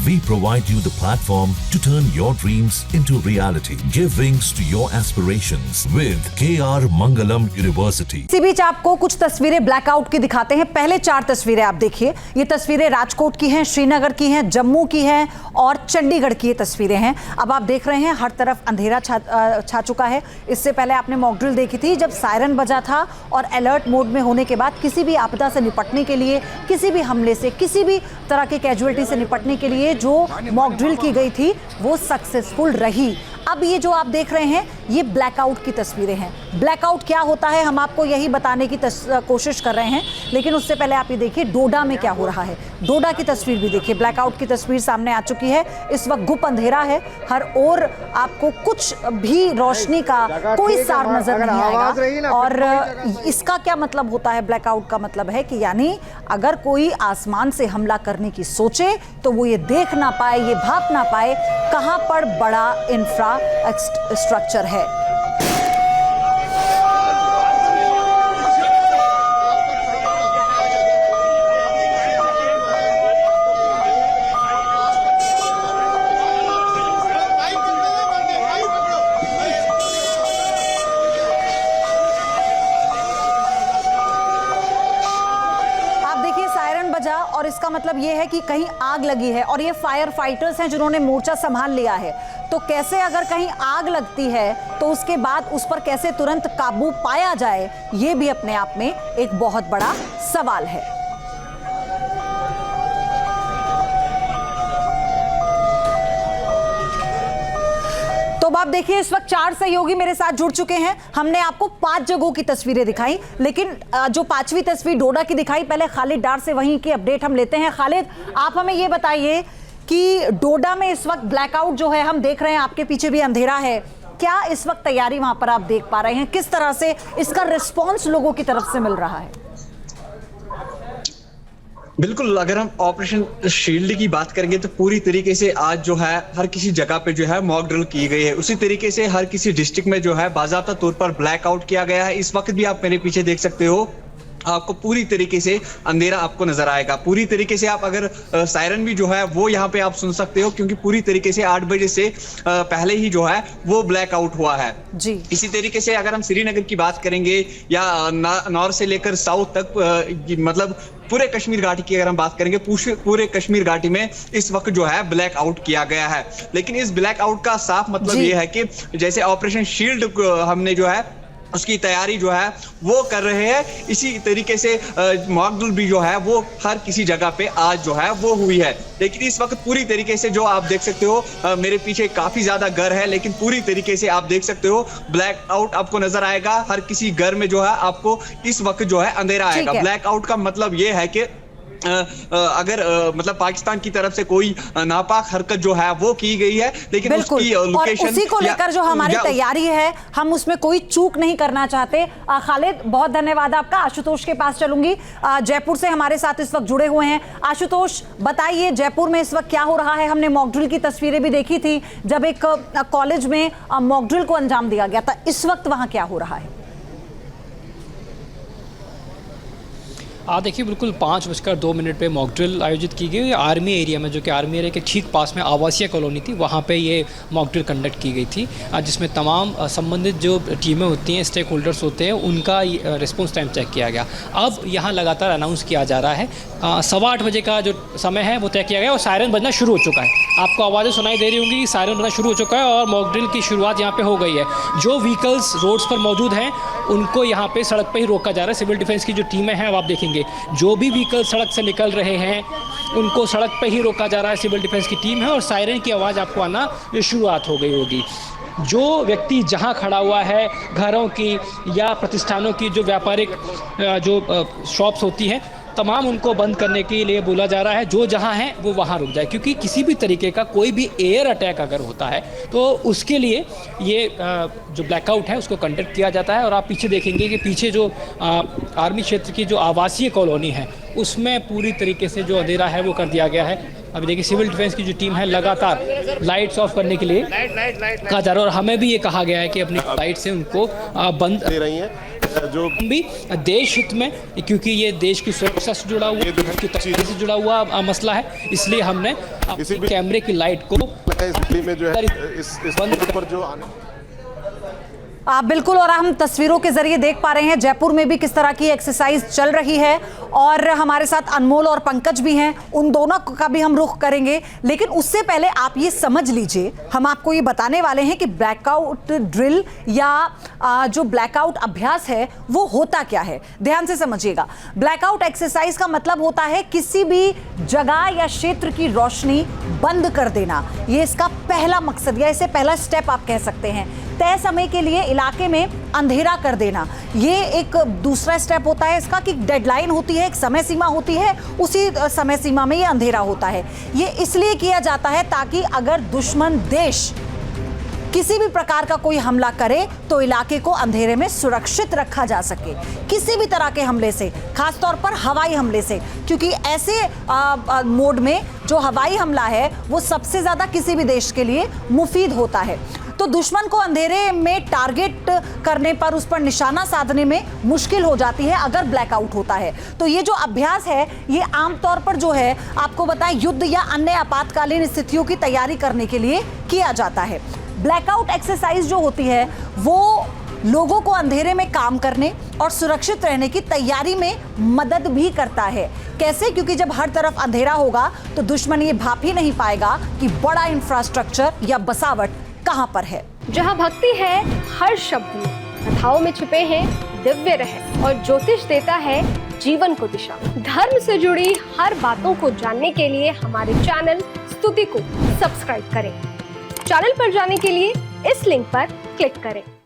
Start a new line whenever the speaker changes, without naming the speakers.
We provide you the platform to turn your dreams into reality. Give wings to your aspirations with KR Mangalam University.
इसी बीच आपको कुछ तस्वीरें blackout की दिखाते हैं। पहले 4 तस्वीरें आप देखिए। ये तस्वीरें राजकोट की हैं, श्रीनगर की हैं, जम्मू की हैं और चंडीगढ़ की ये तस्वीरें हैं। अब आप देख रहे हैं हर तरफ अंधेरा छा चुका है। इससे पहले आपने मॉक ड्रिल देखी थी जब सायरन बजा था और अलर्ट मोड में होने के बाद किसी भी आपदा से निपटने के लिए, किसी भी हमले से, किसी भी तरह की कैजुअलिटी से निपटने के लिए जो मॉक ड्रिल की गई थी वो सक्सेसफुल रही। अब ये जो आप देख रहे हैं ये ब्लैकआउट की तस्वीरें हैं। ब्लैकआउट क्या होता है हम आपको यही बताने की कोशिश कर रहे हैं, लेकिन उससे पहले आप ये देखिए डोडा में क्या हो रहा है। डोडा की तस्वीर भी देखिए, ब्लैकआउट की तस्वीर सामने आ चुकी है। इस वक्त गुप अंधेरा है, हर ओर आपको कुछ भी रोशनी का कोई सार नजर नहीं आएगा। और इसका क्या मतलब होता है? ब्लैकआउट का मतलब है कि यानी अगर कोई आसमान से हमला करने की सोचे तो वो ये देख ना पाए, ये भाप ना पाए कहां पर बड़ा इंफ्रास्ट्रक्चर है। और इसका मतलब यह है कि कहीं आग लगी है और ये फायर फाइटर्स हैं जिन्होंने मोर्चा संभाल लिया है। तो कैसे अगर कहीं आग लगती है तो उसके बाद उस पर कैसे तुरंत काबू पाया जाए, ये भी अपने आप में एक बहुत बड़ा सवाल है। तो आप देखिए इस वक्त 4 सहयोगी मेरे साथ जुड़ चुके हैं। हमने आपको 5 जगहों की तस्वीरें दिखाई, लेकिन जो 5वीं तस्वीर डोडा की दिखाई, पहले खालिद डार से वहीं की अपडेट हम लेते हैं। खालिद, आप हमें ये बताइए कि डोडा में इस वक्त ब्लैकआउट जो है हम देख रहे हैं, आपके पीछे भी अंधेरा है, क्या इस वक्त तैयारी वहां पर आप देख पा रहे हैं? किस तरह से इसका रिस्पॉन्स लोगों की तरफ से मिल रहा है?
बिल्कुल, अगर हम ऑपरेशन शील्ड की बात करेंगे तो पूरी तरीके से आज जो है हर किसी जगह पे जो है मॉक ड्रिल की गई है। उसी तरीके से हर किसी डिस्ट्रिक्ट में जो है बाकायदा तौर पर ब्लैकआउट किया गया है। इस वक्त भी आप मेरे पीछे देख सकते हो, आपको पूरी तरीके से अंधेरा आपको नजर आएगा। पूरी तरीके से आप अगर सायरन भी जो है वो यहाँ पे आप सुन सकते हो, क्योंकि पूरी तरीके से 8 बजे से पहले ही जो है वो ब्लैकआउट हुआ है जी। इसी तरीके से अगर हम श्रीनगर की बात करेंगे या नॉर्थ से लेकर साउथ तक, मतलब पूरे कश्मीर घाटी की अगर हम बात करेंगे, पूरे कश्मीर घाटी में इस वक्त जो है ब्लैकआउट किया गया है। लेकिन इस ब्लैकआउट का साफ मतलब ये है कि जैसे ऑपरेशन शील्ड हमने जो है उसकी तैयारी जो है वो कर रहे हैं, इसी तरीके से मॉक ड्रिल भी जो है वो हर किसी जगह पे आज जो है वो हुई है। लेकिन इस वक्त पूरी तरीके से जो आप देख सकते हो, मेरे पीछे काफी ज्यादा घर है, लेकिन पूरी तरीके से आप देख सकते हो ब्लैकआउट आपको नजर आएगा। हर किसी घर में जो है आपको इस वक्त जो है अंधेरा आएगा। ब्लैकआउट का मतलब ये है कि अगर मतलब पाकिस्तान की तरफ से कोई नापाक हरकत जो है वो की गई है, लेकिन उसकी लोकेशन
और उसी को लेकर जो हमारी तैयारी है हम उसमें कोई चूक नहीं करना चाहते। खालिद, बहुत धन्यवाद आपका। आशुतोष के पास चलूंगी, जयपुर से हमारे साथ इस वक्त जुड़े हुए हैं। आशुतोष, बताइए जयपुर में इस वक्त क्या हो रहा है? हमने मॉक ड्रिल की तस्वीरें भी देखी थी जब एक कॉलेज में मॉक ड्रिल को अंजाम दिया गया था, इस वक्त वहां क्या हो रहा है?
देखिए, बिल्कुल 5:02 पे मॉक ड्रिल आयोजित की गई आर्मी एरिया में, जो कि आर्मी एरिया के ठीक पास में आवासीय कॉलोनी थी, वहाँ पे ये मॉक ड्रिल कंडक्ट की गई थी, जिसमें तमाम संबंधित जो टीमें होती हैं, स्टेक होल्डर्स होते हैं, उनका रिस्पॉन्स टाइम चेक किया गया। अब यहाँ लगातार अनाउंस किया जा रहा है, 8:15 बजे का जो समय है वो तय किया गया और सायरन बजना शुरू हो चुका है। आपको आवाज़ें सुनाई दे रही होंगी, सायरन बजना शुरू हो चुका है और मॉक ड्रिल की शुरुआत यहाँ पे हो गई है। जो व्हीकल्स रोड्स पर मौजूद हैं उनको यहाँ पे सड़क पे ही रोका जा रहा है। सिविल डिफेंस की जो टीमें हैं, अब आप देखेंगे जो भी व्हीकल सड़क से निकल रहे हैं उनको सड़क पे ही रोका जा रहा है। सिविल डिफेंस की टीम है और सायरन की आवाज़ आपको आना शुरुआत हो गई होगी। जो व्यक्ति जहां खड़ा हुआ है, घरों की या प्रतिष्ठानों की जो व्यापारिक जो शॉप्स होती हैं, तमाम उनको बंद करने के लिए बोला जा रहा है। जो जहां है वो वहां रुक जाए, क्योंकि किसी भी तरीके का कोई भी एयर अटैक अगर होता है तो उसके लिए ये जो ब्लैकआउट है उसको कंडक्ट किया जाता है। और आप पीछे देखेंगे कि पीछे जो आर्मी क्षेत्र की जो आवासीय कॉलोनी है उसमें पूरी तरीके से जो अंधेरा है वो कर दिया गया है। अभी देखिए सिविल डिफेंस की जो टीम है लगातार लाइट्स ऑफ करने के लिए कहा जा रहा है और हमें भी ये कहा गया है कि अपनी लाइट से उनको बंद
दे रही हैं। जो
भी देश हित में, क्योंकि ये देश की सुरक्षा से जुड़ा हुआ, की तस्वीर से जुड़ा हुआ मसला है, इसलिए हमने कैमरे की लाइट को
इस दिल्ली में जो है इस पर जो
आप बिल्कुल, और हम तस्वीरों के जरिए देख पा रहे हैं जयपुर में भी किस तरह की एक्सरसाइज चल रही है, और हमारे साथ अनमोल और पंकज भी हैं, उन दोनों का भी हम रुख करेंगे। लेकिन उससे पहले आप ये समझ लीजिए, हम आपको ये बताने वाले हैं कि ब्लैकआउट ड्रिल या जो ब्लैकआउट अभ्यास है वो होता क्या है। ध्यान से समझिएगा, ब्लैकआउट एक्सरसाइज का मतलब होता है किसी भी जगह या क्षेत्र की रोशनी बंद कर देना। ये इसका पहला मकसद या इसे पहला स्टेप आप कह सकते हैं। तय समय के लिए इलाके में अंधेरा कर देना, ये एक दूसरा स्टेप होता है इसका, कि डेडलाइन होती है, एक समय सीमा होती है, उसी समय सीमा में ये अंधेरा होता है। ये इसलिए किया जाता है ताकि अगर दुश्मन देश किसी भी प्रकार का कोई हमला करे तो इलाके को अंधेरे में सुरक्षित रखा जा सके, किसी भी तरह के हमले से, खासतौर पर हवाई हमले से, क्योंकि ऐसे मोड में जो हवाई हमला है वो सबसे ज्यादा किसी भी देश के लिए मुफीद होता है। तो दुश्मन को अंधेरे में टारगेट करने पर, उस पर निशाना साधने में मुश्किल हो जाती है अगर ब्लैकआउट होता है। तो ये जो अभ्यास है ये आमतौर पर जो है आपको बताएं युद्ध या अन्य आपातकालीन स्थितियों की तैयारी करने के लिए किया जाता है। ब्लैकआउट एक्सरसाइज जो होती है वो लोगों को अंधेरे में काम करने और सुरक्षित रहने की तैयारी में मदद भी करता है। कैसे? क्योंकि जब हर तरफ अंधेरा होगा तो दुश्मन ये भाप ही नहीं पाएगा कि बड़ा इंफ्रास्ट्रक्चर या बसावट कहां पर है।
जहां भक्ति है हर शब्द में, कथाओं में छुपे हैं दिव्य रहस्य, और ज्योतिष देता है जीवन को दिशा। धर्म से जुड़ी हर बातों को जानने के लिए हमारे चैनल स्तुति को सब्सक्राइब करें। चैनल पर जाने के लिए इस लिंक पर क्लिक करें।